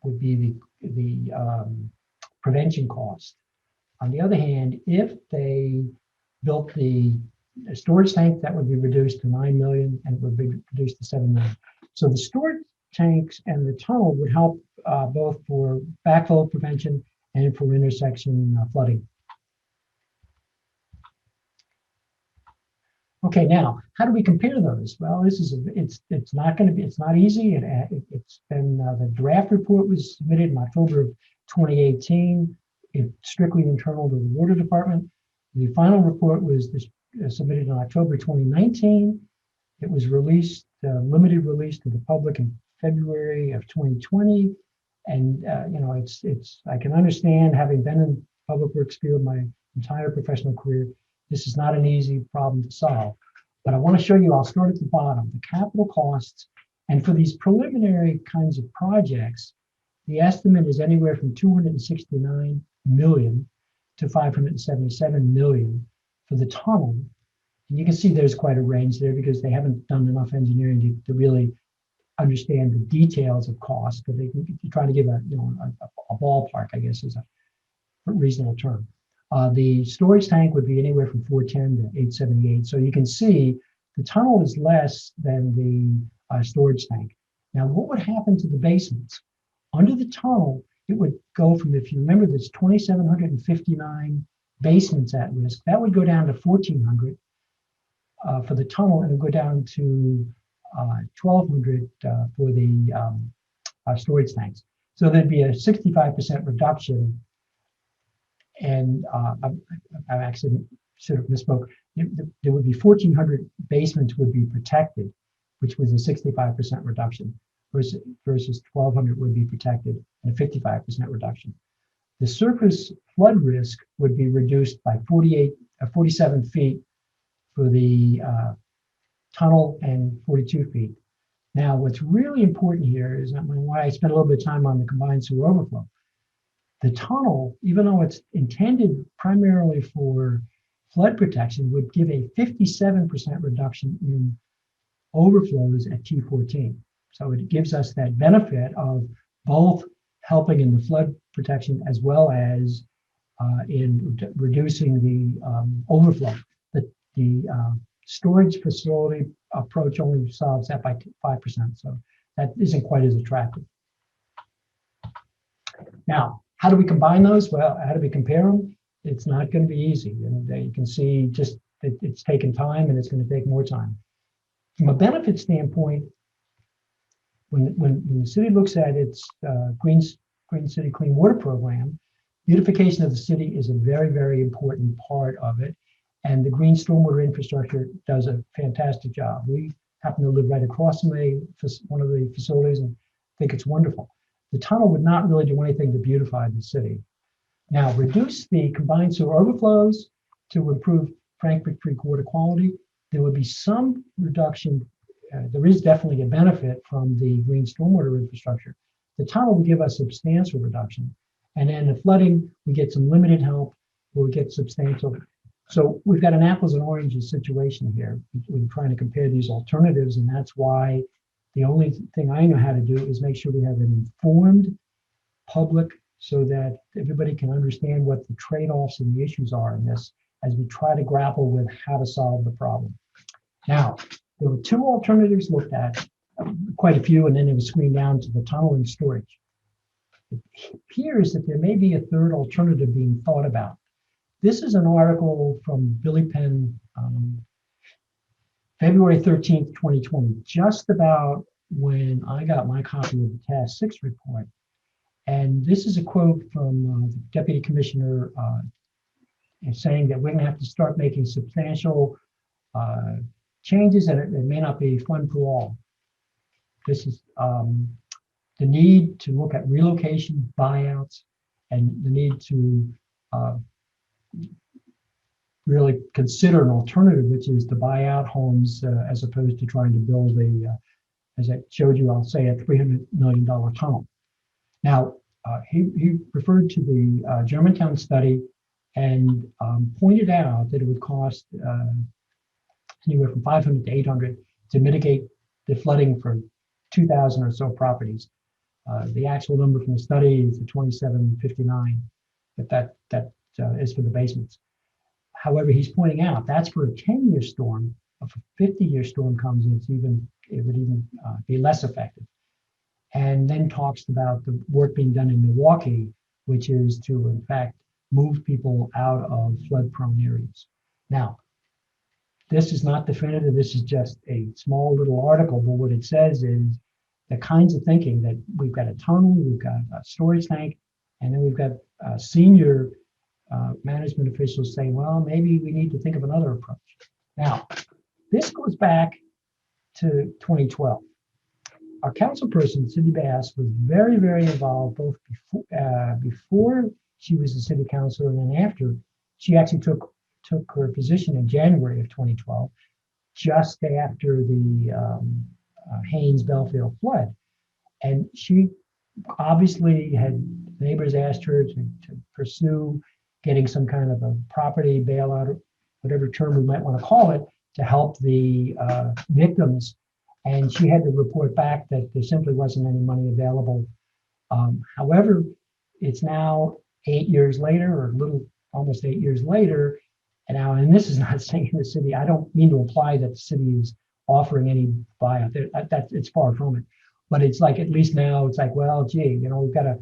would be the prevention cost. On the other hand, if they built the storage tank, that would be reduced to 9 million, and it would be reduced to 7 million. So the storage tanks and the tunnel would help both for backflow prevention and for intersection flooding. Okay, now how do we compare those? Well, it's not easy. It's been the draft report was submitted in October of 2018. It's strictly internal to the Water Department. The final report was submitted in October 2019. It was released, limited release to the public in February of 2020. And I can understand, having been in public works field my entire professional career, this is not an easy problem to solve. But I want to show you, I'll start at the bottom, the capital costs. And for these preliminary kinds of projects, The estimate is anywhere from 269 million to 577 million for the tunnel. And you can see there's quite a range there because they haven't done enough engineering to really understand the details of cost, but they can try to give a ballpark, I guess, is a reasonable term. The storage tank would be anywhere from 410 to 878. So you can see the tunnel is less than the storage tank. Now, what would happen to the basements? Under the tunnel, it would go from, if you remember, there's 2,759 basements at risk. That would go down to 1,400 for the tunnel, and it would go down to 1,200 for the storage tanks. So there'd be a 65% reduction. And I actually sort of misspoke. There would be 1,400 basements would be protected, which was a 65% reduction, versus 1,200 would be protected and a 55% reduction. The surface flood risk would be reduced by 47 feet for the tunnel and 42 feet. Now, what's really important here is why I spent a little bit of time on the combined sewer overflow. The tunnel, even though it's intended primarily for flood protection, would give a 57% reduction in overflows at T14. So it gives us that benefit of both helping in the flood protection as well as in reducing the overflow. The storage facility approach only solves that by 5%, so that isn't quite as attractive. Now, how do we combine those? Well, how do we compare them? It's not going to be easy. And you can see just it's taken time and it's going to take more time. From a benefit standpoint, when the city looks at its Green City Clean Water program, beautification of the city is a very, very important part of it. And the green stormwater infrastructure does a fantastic job. We happen to live right across from one of the facilities and think it's wonderful. The tunnel would not really do anything to beautify the city. Now, reduce the combined sewer overflows to improve Frankfurt Creek water quality. There would be some reduction. There is definitely a benefit from the green stormwater infrastructure. The tunnel would give us substantial reduction. And then the flooding, we get some limited help, but we get substantial. So we've got an apples and oranges situation here. We're trying to compare these alternatives, and that's why the only thing I know how to do is make sure we have an informed public so that everybody can understand what the trade-offs and the issues are in this as we try to grapple with how to solve the problem. Now, there were two alternatives looked at, quite a few, and then it was screened down to the tunnel and storage. It appears that there may be a third alternative being thought about. This is an article from Billy Penn, February 13th, 2020, just about when I got my copy of the Task 6 report. And this is a quote from the Deputy Commissioner saying that we're going to have to start making substantial changes, and it may not be fun for all. This is the need to look at relocation, buyouts, and the need to really consider an alternative, which is to buy out homes as opposed to trying to build as I showed you, I'll say a $300 million tunnel. Now, he referred to the Germantown study and pointed out that it would cost anywhere from 500 to 800 to mitigate the flooding for 2,000 or so properties. The actual number from the study is the 2,759, if that is for the basements. However, he's pointing out that's for a 10-year storm. If a 50-year storm comes, it would even be less effective. And then talks about the work being done in Milwaukee, which is to, in fact, move people out of flood-prone areas. Now, this is not definitive. This is just a small little article, but what it says is the kinds of thinking that we've got a tunnel, we've got a storage tank, and then we've got senior management officials saying, well, maybe we need to think of another approach. Now, this goes back to 2012. Our council person, Cindy Bass, was very, very involved both before she was the city councilor and then after. She actually took her position in January of 2012, just after the Haynes-Belfield flood. And she obviously had neighbors asked her to pursue getting some kind of a property bailout, whatever term we might want to call it, to help the victims. And she had to report back that there simply wasn't any money available. However, it's now 8 years later, or a little, almost 8 years later. And now, and this is not saying the city, I don't mean to imply that the city is offering any buyout. That it's far from it. But it's like, at least now it's like, well, gee, we've got a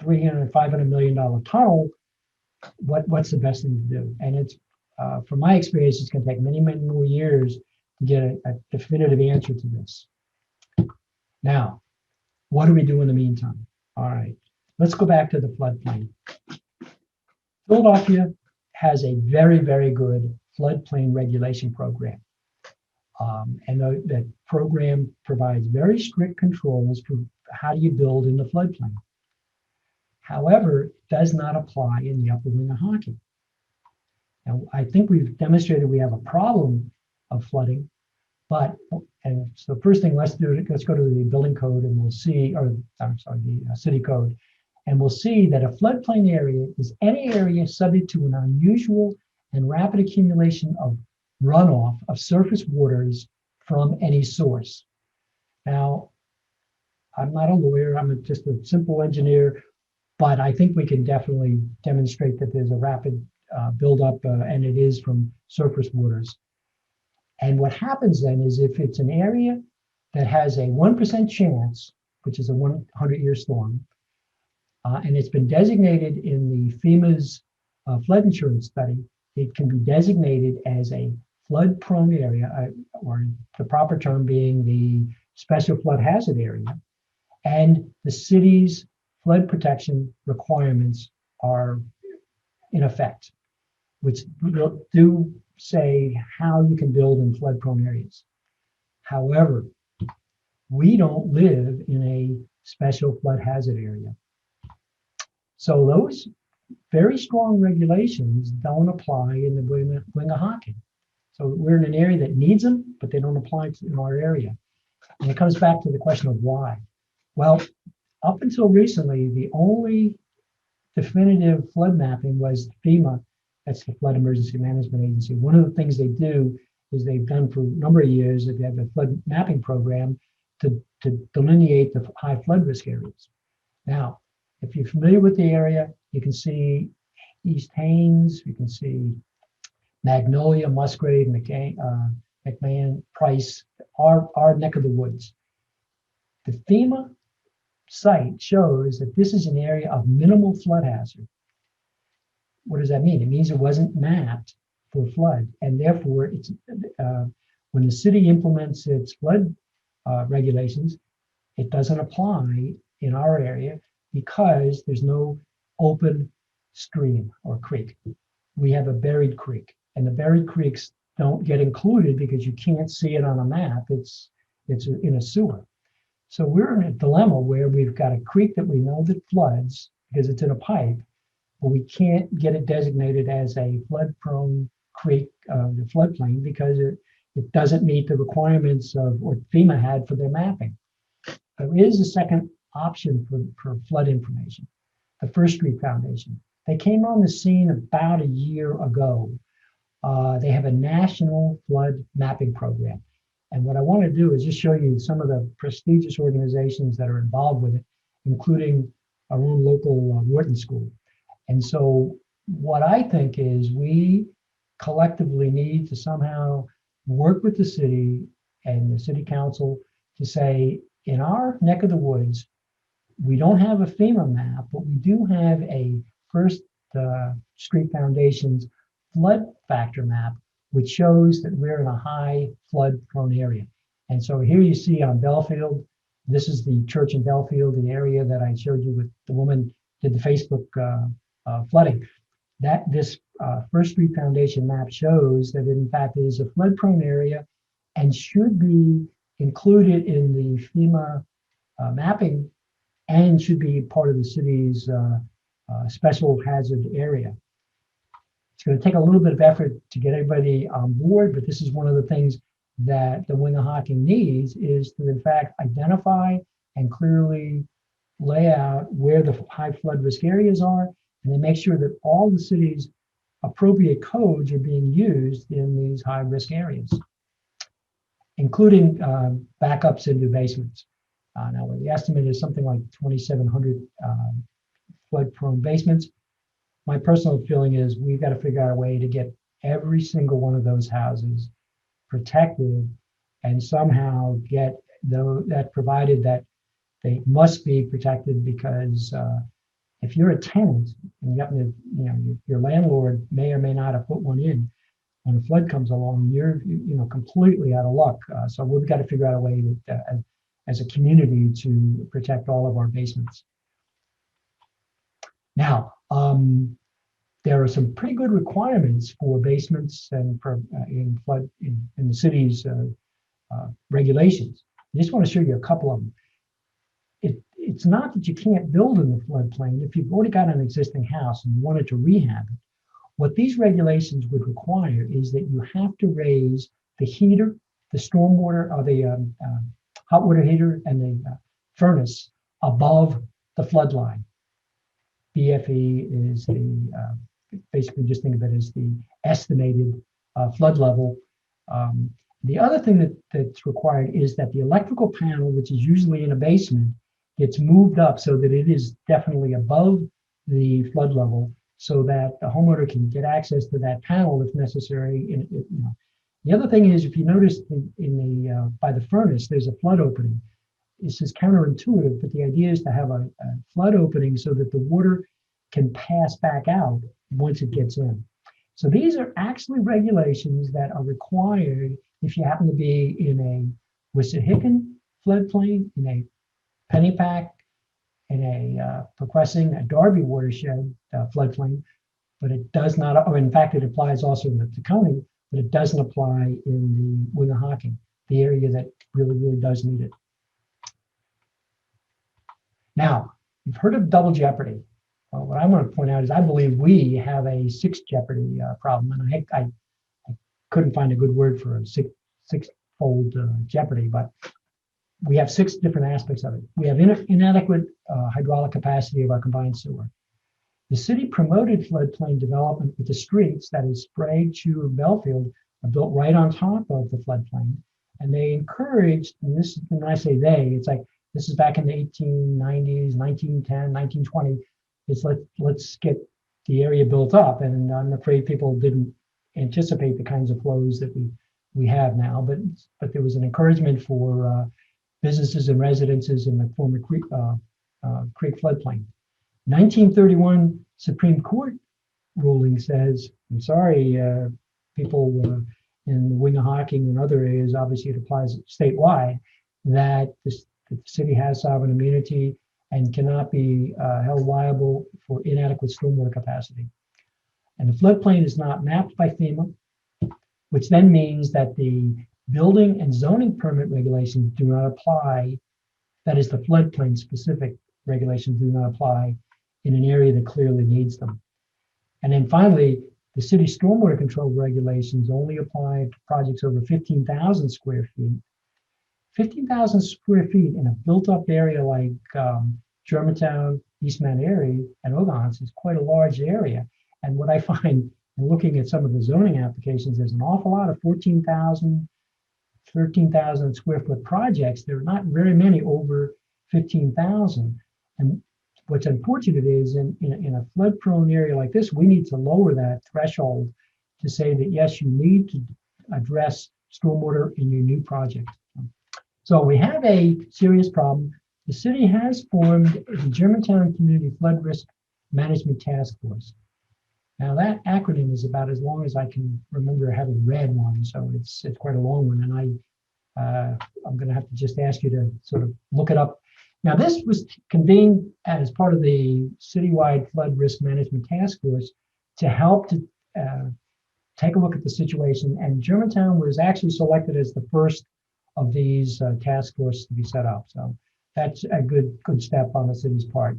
$300, $500 million tunnel. What's the best thing to do? And it's, from my experience, it's going to take many, many more years to get a definitive answer to this. Now, what do we do in the meantime? All right, let's go back to the floodplain. Philadelphia has a very, very good floodplain regulation program. And that program provides very strict controls for how do you build in the floodplain. However, it does not apply in the upper Wingohocking. Now, I think we've demonstrated we have a problem of flooding, and so first thing, let's go to the building code and we'll see, or I'm sorry, the city code, and we'll see that a floodplain area is any area subject to an unusual and rapid accumulation of runoff of surface waters from any source. Now, I'm not a lawyer, I'm just a simple engineer, but I think we can definitely demonstrate that there's a rapid buildup, and it is from surface waters. And what happens then is, if it's an area that has a 1% chance, which is a 100-year storm, and it's been designated in the FEMA's flood insurance study, it can be designated as a flood-prone area, or the proper term being the special flood hazard area. And the city's flood protection requirements are in effect, which do say how you can build in flood-prone areas. However, we don't live in a special flood hazard area. So those very strong regulations don't apply in the Wingohocking. So we're in an area that needs them, but they don't apply in our area. And it comes back to the question of why. Well, up until recently, the only definitive flood mapping was FEMA. That's the Flood Emergency Management Agency. One of the things they do is they've done for a number of years, they have a flood mapping program to delineate the high flood risk areas. Now, if you're familiar with the area, you can see East Haines, you can see Magnolia, Musgrave, McMahon, Price, our neck of the woods. The FEMA site shows that this is an area of minimal flood hazard. What does that mean? It means it wasn't mapped for flood, and therefore, it's when the city implements its flood regulations, it doesn't apply in our area because there's no open stream or creek. We have a buried creek, and the buried creeks don't get included because you can't see it on a map. It's in a sewer. So we're in a dilemma where we've got a creek that we know that floods because it's in a pipe, but we can't get it designated as a flood-prone creek, the floodplain, because it doesn't meet the requirements of what FEMA had for their mapping. There is a second option for flood information, the First Street Foundation. They came on the scene about a year ago. They have a national flood mapping program. And what I want to do is just show you some of the prestigious organizations that are involved with it, including our own local Wharton School. And so what I think is we collectively need to somehow work with the city and the city council to say, in our neck of the woods, we don't have a FEMA map, but we do have a First Street Foundation's flood factor map, which shows that we're in a high flood prone area. And so here you see on Belfield, this is the church in Belfield, the area that I showed you with the woman did the Facebook flooding. That this First Street Foundation map shows that in fact it is a flood prone area and should be included in the FEMA mapping and should be part of the city's special hazard area. It's going to take a little bit of effort to get everybody on board, but this is one of the things that the Wingohocking needs, is to in fact identify and clearly lay out where the high flood risk areas are, and they make sure that all the city's appropriate codes are being used in these high risk areas, including backups into basements. Now, the estimate is something like 2,700 flood-prone basements. My personal feeling is we've got to figure out a way to get every single one of those houses protected and somehow get that provided that they must be protected, because if you're a tenant and you happen to, your landlord may or may not have put one in, when a flood comes along, you're completely out of luck. So we've got to figure out a way that, as a community, to protect all of our basements. Now, there are some pretty good requirements for basements and for in the city's regulations. I just want to show you a couple of them. It's not that you can't build in the floodplain. If you've already got an existing house and you wanted to rehab it, what these regulations would require is that you have to raise the heater, the stormwater, or the hot water heater, and the furnace above the flood line. BFE is basically just think of it as the estimated flood level. The other thing that's required is that the electrical panel, which is usually in a basement, gets moved up so that it is definitely above the flood level, so that the homeowner can get access to that panel if necessary. The other thing is, if you notice by the furnace, there's a flood opening. This is counterintuitive, but the idea is to have a flood opening so that the water can pass back out once it gets in. So these are actually regulations that are required if you happen to be in a Wissahickon floodplain, in a Pennypack, in a Pequessing, a Darby watershed floodplain, but it does not, or in fact, it applies also in the Tacony, but it doesn't apply in the Wingohocking, the area that really, really does need it. Now, you've heard of double jeopardy. Well, what I want to point out is I believe we have a sixth jeopardy problem, and I couldn't find a good word for a six-fold jeopardy, but we have six different aspects of it. We have inadequate hydraulic capacity of our combined sewer. The city promoted floodplain development with the streets, that is Sprague, Chew, and Belfield, are built right on top of the floodplain. And they encouraged, and this, when I say they, it's like, this is back in the 1890s, 1910, 1920. It's let's get the area built up. And I'm afraid people didn't anticipate the kinds of flows that we have now, but there was an encouragement for businesses and residences in the former creek floodplain. 1931 Supreme Court ruling says, I'm sorry, people in Wingohocking and other areas, obviously it applies statewide, that the city has sovereign immunity and cannot be held liable for inadequate stormwater capacity. And the floodplain is not mapped by FEMA, which then means that the building and zoning permit regulations do not apply. That is, the floodplain specific regulations do not apply in an area that clearly needs them. And then finally, the city stormwater control regulations only apply to projects over 15,000 square feet. 15,000 square feet in a built-up area like Germantown, East Mount Airy, and Ogontz is quite a large area. And what I find in looking at some of the zoning applications, there's an awful lot of 14,000, 13,000 square foot projects. There are not very many over 15,000. And what's unfortunate is in a flood prone area like this, we need to lower that threshold to say that, yes, you need to address stormwater in your new project. So we have a serious problem. The city has formed the Germantown Community Flood Risk Management Task Force. Now that acronym is about as long as I can remember having read one, so it's quite a long one, and I'm going to have to just ask you to sort of look it up. Now this was convened as part of the citywide flood risk management task force to help to take a look at the situation, and Germantown was actually selected as the first of these task forces to be set up. So that's a good step on the city's part.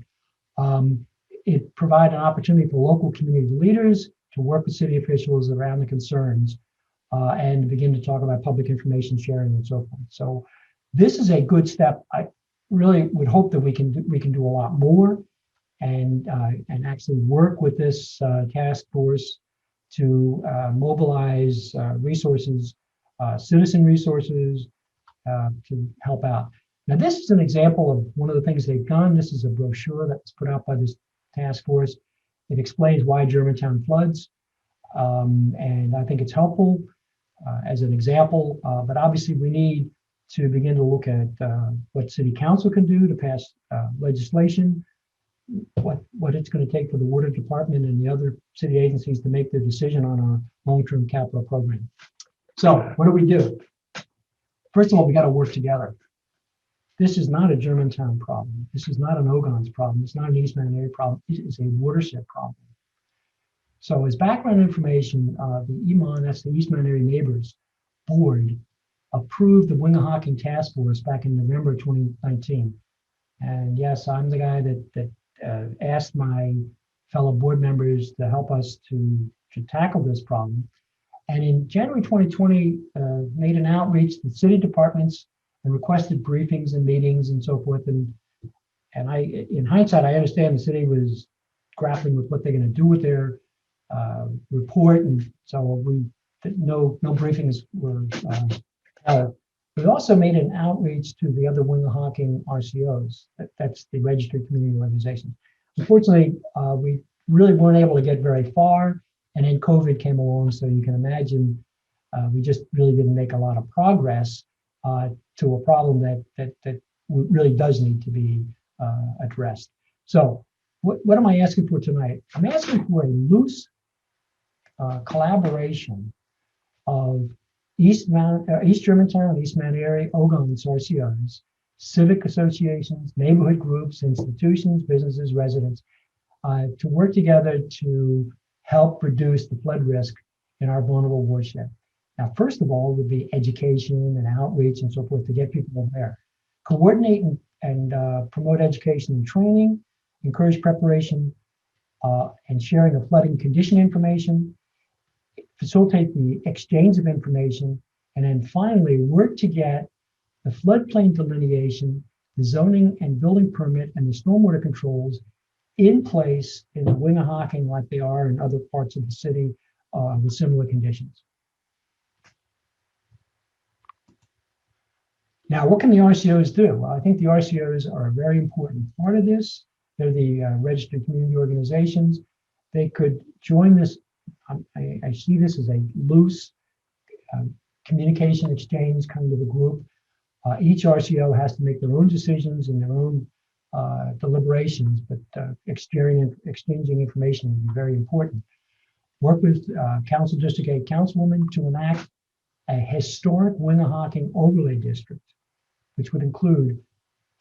It provided an opportunity for local community leaders to work with city officials around the concerns and begin to talk about public information sharing and so forth. So this is a good step. really would hope that we can do a lot more and actually work with this task force to mobilize resources, citizen resources, to help out. Now, this is an example of one of the things they've done. This is a brochure that was put out by this task force. It explains why Germantown floods, and I think it's helpful as an example. But obviously, we need to begin to look at what City Council can do to pass legislation, what it's going to take for the Water Department and the other city agencies to make their decision on our long-term capital program. So, what do? First of all, we got to work together. This is not a Germantown problem. This is not an Ogontz problem. It's not an East Mount Airy problem. It is a watershed problem. So as background information, the EMON, that's the East Mount Airy Neighbors Board, approved the Wingohocking Task Force back in November 2019. And yes, I'm the guy that asked my fellow board members to help us to tackle this problem. And in January 2020, made an outreach to city departments and requested briefings and meetings and so forth. And in hindsight, I understand the city was grappling with what they're going to do with their report, and so no briefings were held. We also made an outreach to the other Wingohocking RCOs. That's the registered community organizations. Unfortunately, we really weren't able to get very far, and then COVID came along, so you can imagine we just really didn't make a lot of progress to a problem that really does need to be addressed. So what am I asking for tonight? I'm asking for a loose collaboration of East Germantown, East Mount Airy, Ogontz RCOs, civic associations, neighborhood groups, institutions, businesses, residents, to work together to help reduce the flood risk in our vulnerable watershed. Now, first of all, would be education and outreach and so forth to get people there. Coordinate and promote education and training, encourage preparation and sharing of flooding condition information, facilitate the exchange of information, and then finally work to get the floodplain delineation, the zoning and building permit, and the stormwater controls in place in Wingohocking like they are in other parts of the city with similar conditions. Now, what can the RCOs do? Well, I think the RCOs are a very important part of this. They're the registered community organizations. They could join this. I see this as a loose communication exchange kind of a group. Each RCO has to make their own decisions and their own deliberations, but exchanging information would be very important. Work with Council District 8 councilwomen to enact a historic Wingohocking overlay district, which would include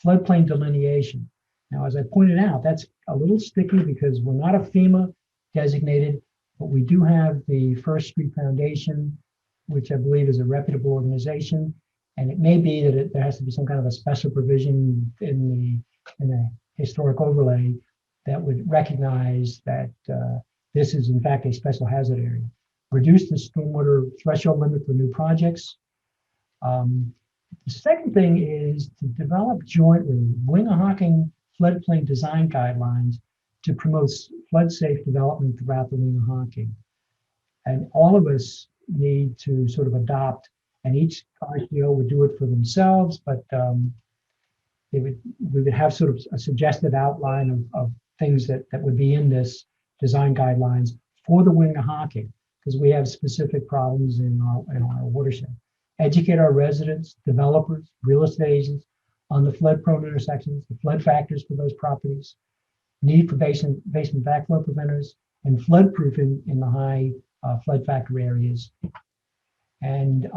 floodplain delineation. Now, as I pointed out, that's a little sticky because we're not a FEMA designated, but we do have the First Street Foundation, which I believe is a reputable organization. And it may be that there has to be some kind of a special provision in a historic overlay that would recognize that this is in fact a special hazard area. Reduce the stormwater threshold limit for new projects. The second thing is to develop jointly Wingohocking floodplain design guidelines to promote flood-safe development throughout the Wingohocking. And all of us need to sort of adopt, and each RCO would do it for themselves, but we would have sort of a suggested outline of things that would be in this design guidelines for the Wingohocking, because we have specific problems in our watershed. Educate our residents, developers, real estate agents on the flood-prone intersections, the flood factors for those properties, need for basement backflow preventers, and flood-proofing in the high flood factor areas. And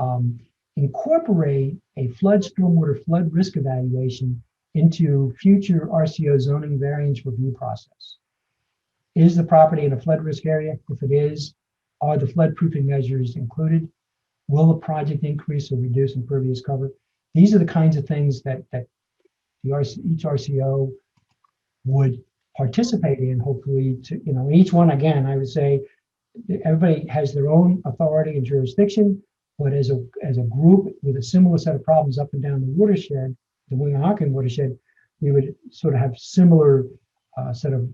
incorporate a stormwater flood risk evaluation into future RCO zoning variance review process. Is the property in a flood risk area? If it is, are the flood proofing measures included? Will the project increase or reduce impervious cover? These are the kinds of things that each RCO would participate in, hopefully. Each one, again, I would say everybody has their own authority and jurisdiction, but as a group with a similar set of problems up and down the watershed, the Wingohocking watershed, we would sort of have similar set of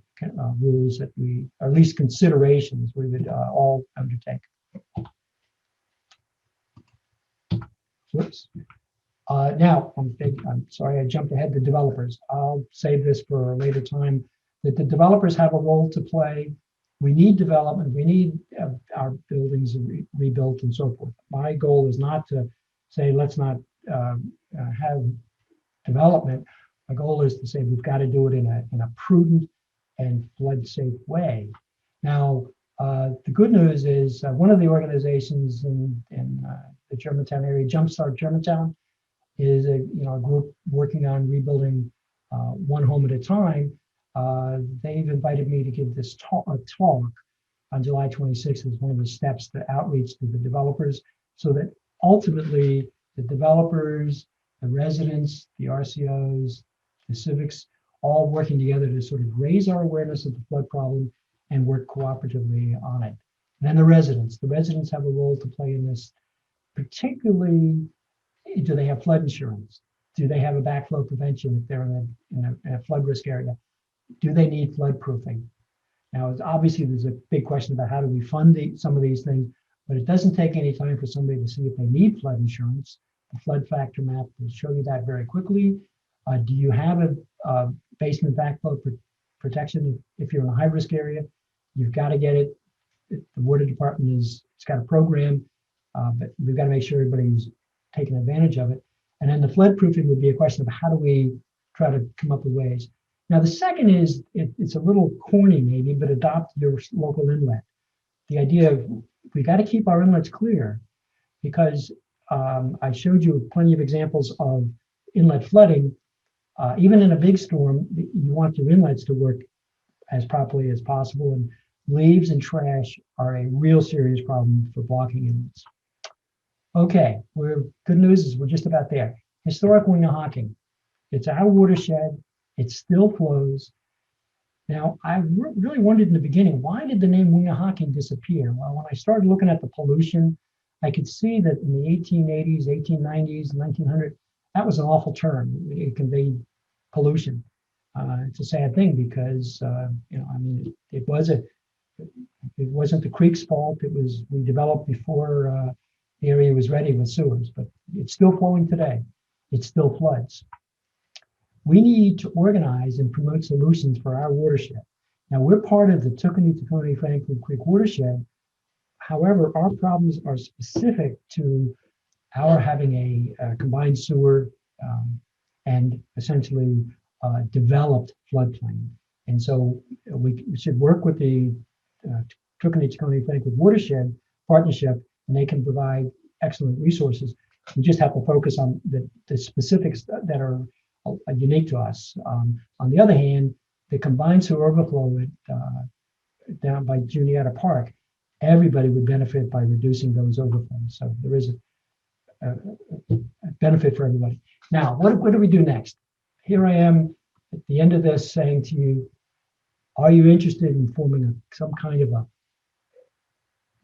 rules that we, or at least considerations, we would all undertake. Whoops. Now, I'm sorry, I jumped ahead to developers. I'll save this for a later time. That the developers have a role to play. We need development. We need our buildings rebuilt and so forth. My goal is not to say let's not have development. My goal is to say we've got to do it in a prudent and flood-safe way. Now, the good news is one of the organizations in the Germantown area, Jumpstart Germantown, is a group working on rebuilding one home at a time. They've invited me to give this talk on July 26th as one of the steps to outreach to the developers, so that ultimately the developers, the residents, the RCOs, the civics, all working together to sort of raise our awareness of the flood problem and work cooperatively on it. And then the residents have a role to play in this, particularly, do they have flood insurance? Do they have a backflow prevention if they're in a flood risk area? Do they need flood proofing? Now, it's obviously there's a big question about how do we fund some of these things, but it doesn't take any time for somebody to see if they need flood insurance. The flood factor map will show you that very quickly. Do you have a basement backflow protection? If you're in a high risk area, you've got to get it. The water department it's got a program, but we've got to make sure everybody's taking advantage of it. And then the flood proofing would be a question of how do we try to come up with ways. Now, the second is, it's a little corny maybe, but adopt your local inlet. The idea of we got to keep our inlets clear, because I showed you plenty of examples of inlet flooding. Even in a big storm, you want your inlets to work as properly as possible, and leaves and trash are a real serious problem for blocking inlets. Okay, good news is we're just about there. Historic Wingohocking. It's our watershed. It still flows. Now, I really wondered in the beginning, why did the name Wingohocking disappear? Well, when I started looking at the pollution, I could see that in the 1880s, 1890s, 1900, that was an awful term. It conveyed pollution. It's a sad thing because, it wasn't the creek's fault. We developed before the area was ready with sewers, but it's still flowing today. It still floods. We need to organize and promote solutions for our watershed. Now, we're part of the Tacony-Franklin Creek watershed. However, our problems are specific to our having a combined sewer and essentially developed floodplain. And so we should work with the Tacony-Franklin watershed partnership, and they can provide excellent resources. We just have to focus on the specifics that are unique to us. On the other hand, the combined sewer overflow down by Juniata Park, everybody would benefit by reducing those overflows. So there is a benefit for everybody. Now, what do we do next? Here I am at the end of this saying to you, are you interested in forming some kind of a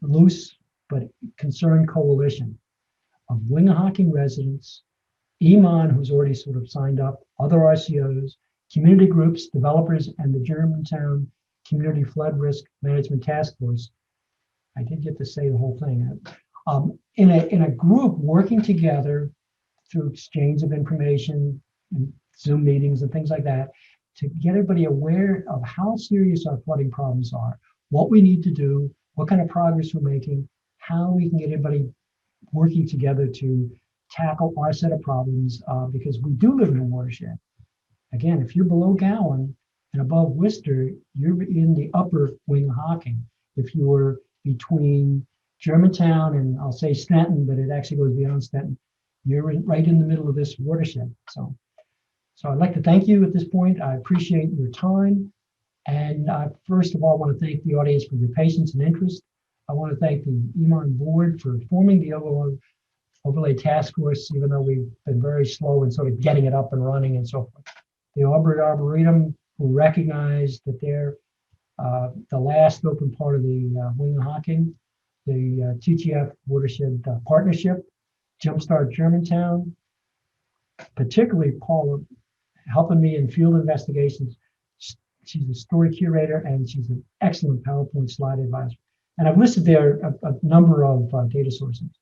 loose but concerned coalition of Wingohocking residents, Iman, who's already sort of signed up, other RCOs, community groups, developers, and the Germantown Community Flood Risk Management Task Force? I did get to say the whole thing. In a group working together through exchange of information and Zoom meetings and things like that, to get everybody aware of how serious our flooding problems are, what we need to do, what kind of progress we're making, how we can get everybody working together to tackle our set of problems, because we do live in a watershed. Again, if you're below Gowan and above Worcester, you're in the upper Wingohocking. If you're between Germantown and I'll say Stanton, but it actually goes beyond Stanton, you're right in the middle of this watershed. So I'd like to thank you at this point. I appreciate your time. And first of all, I want to thank the audience for your patience and interest. I want to thank the Iman board for forming the Overlay Task Force, even though we've been very slow in sort of getting it up and running and so forth. The Arboretum, who recognized that they're the last open part of the Wingohocking, the TGF Watershed Partnership, Jumpstart Germantown, particularly Paula helping me in field investigations. She's a story curator, and she's an excellent PowerPoint slide advisor. And I've listed there a number of data sources.